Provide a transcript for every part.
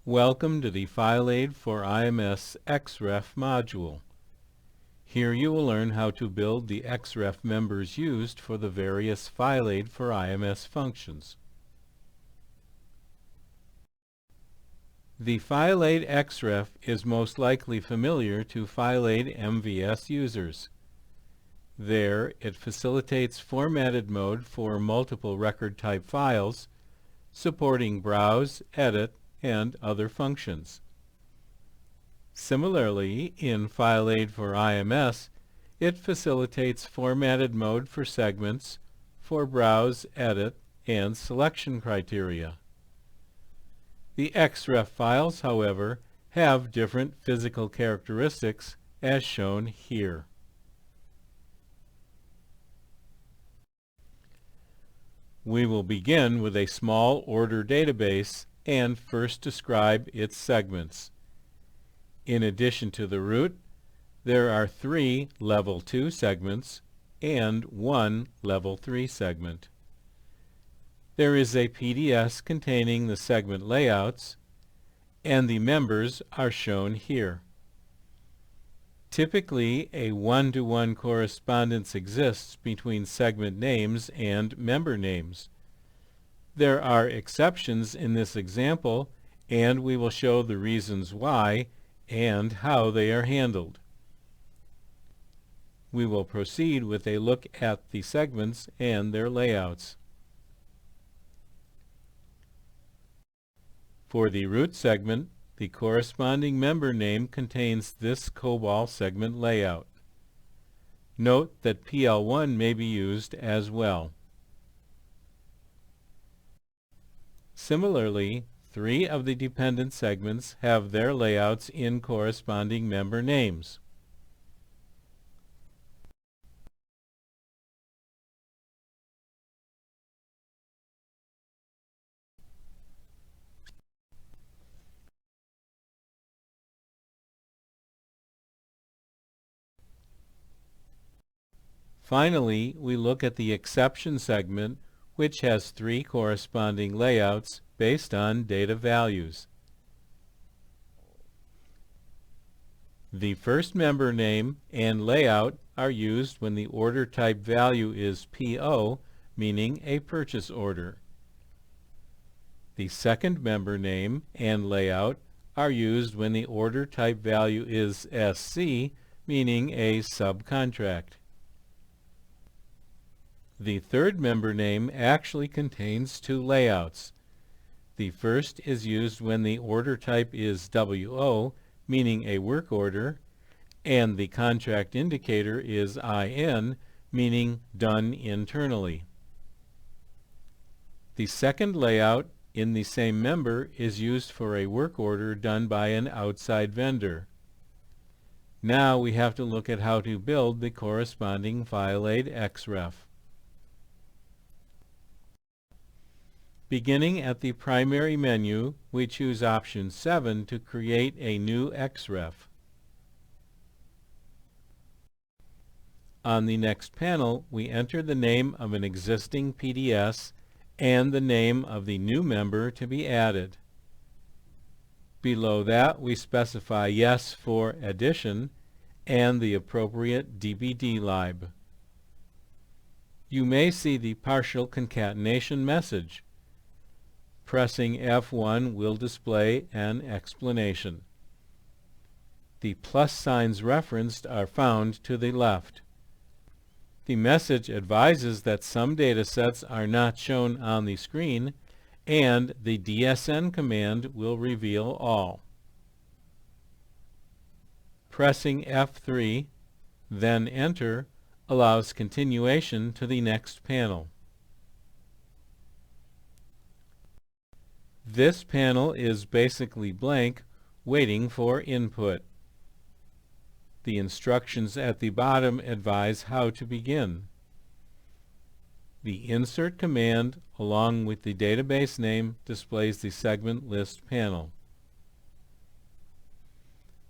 Welcome to the FileAid for IMS XREF module. Here you will learn how to build the XREF members used for the various FileAid for IMS functions. The FileAid XREF is most likely familiar to FileAid MVS users. There, it facilitates formatted mode for multiple record type files, supporting browse, edit, and other functions. Similarly, in FileAid for IMS, it facilitates formatted mode for segments, for browse, edit, and selection criteria. The XREF files, however, have different physical characteristics as shown here. We will begin with a small order database and first describe its segments. In addition to the root, there are 3 Level 2 segments and 1 Level 3 segment. There is a PDS containing the segment layouts, and the members are shown here. Typically, a one-to-one correspondence exists between segment names and member names. There are exceptions in this example, and we will show the reasons why and how they are handled. We will proceed with a look at the segments and their layouts. For the root segment, the corresponding member name contains this COBOL segment layout. Note that PL1 may be used as well. Similarly, 3 of the dependent segments have their layouts in corresponding member names. Finally, we look at the exception segment, which has 3 corresponding layouts based on data values. The first member name and layout are used when the order type value is PO, meaning a purchase order. The second member name and layout are used when the order type value is SC, meaning a subcontract. The third member name actually contains 2 layouts. The first is used when the order type is WO, meaning a work order, and the contract indicator is IN, meaning done internally. The second layout in the same member is used for a work order done by an outside vendor. Now we have to look at how to build the corresponding FileAid XREF. Beginning at the primary menu, we choose option 7 to create a new XREF. On the next panel, we enter the name of an existing PDS and the name of the new member to be added. Below that, we specify yes for addition and the appropriate DBD lib. You may see the partial concatenation message. Pressing F1 will display an explanation. The plus signs referenced are found to the left. The message advises that some datasets are not shown on the screen, and the DSN command will reveal all. Pressing F3, then Enter, allows continuation to the next panel. This panel is basically blank, waiting for input. The instructions at the bottom advise how to begin. The Insert command, along with the database name, displays the segment list panel.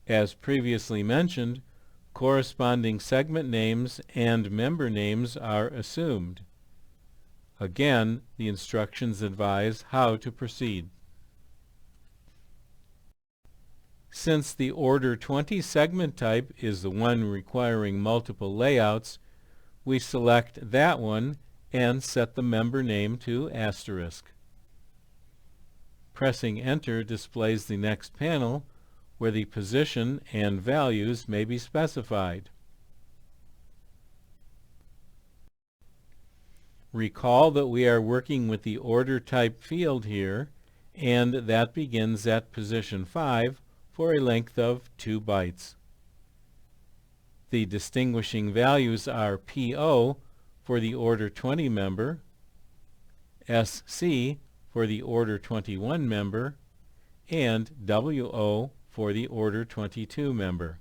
As previously mentioned, corresponding segment names and member names are assumed. Again, the instructions advise how to proceed. Since the Order 20 segment type is the one requiring multiple layouts, we select that one and set the member name to asterisk. Pressing Enter displays the next panel where the position and values may be specified. Recall that we are working with the order type field here, and that begins at position 5 for a length of 2 bytes. The distinguishing values are PO for the Order 20 member, SC for the Order 21 member, and WO for the Order 22 member.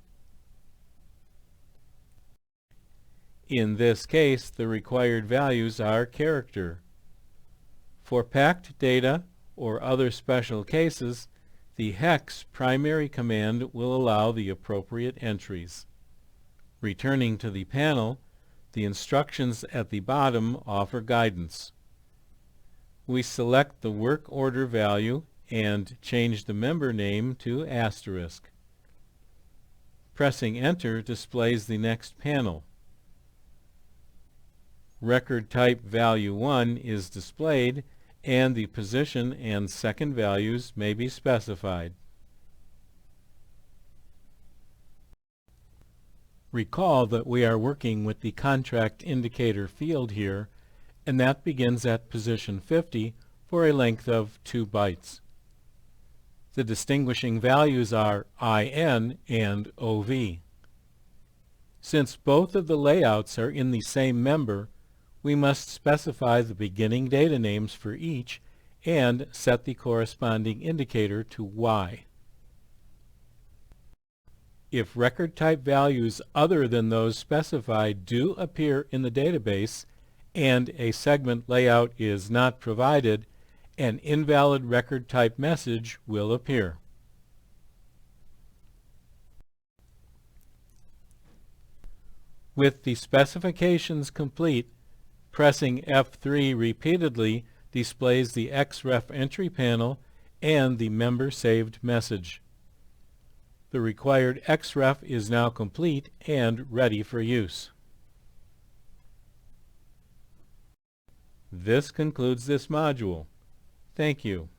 In this case, the required values are character. For packed data or other special cases, the hex primary command will allow the appropriate entries. Returning to the panel, the instructions at the bottom offer guidance. We select the work order value and change the member name to asterisk. Pressing Enter displays the next panel. Record type value 1 is displayed, and the position and second values may be specified. Recall that we are working with the contract indicator field here, and that begins at position 50 for a length of 2 bytes. The distinguishing values are IN and OV. Since both of the layouts are in the same member, we must specify the beginning data names for each and set the corresponding indicator to Y. If record type values other than those specified do appear in the database and a segment layout is not provided, an invalid record type message will appear. With the specifications complete, pressing F3 repeatedly displays the XREF entry panel and the member saved message. The required XREF is now complete and ready for use. This concludes this module. Thank you.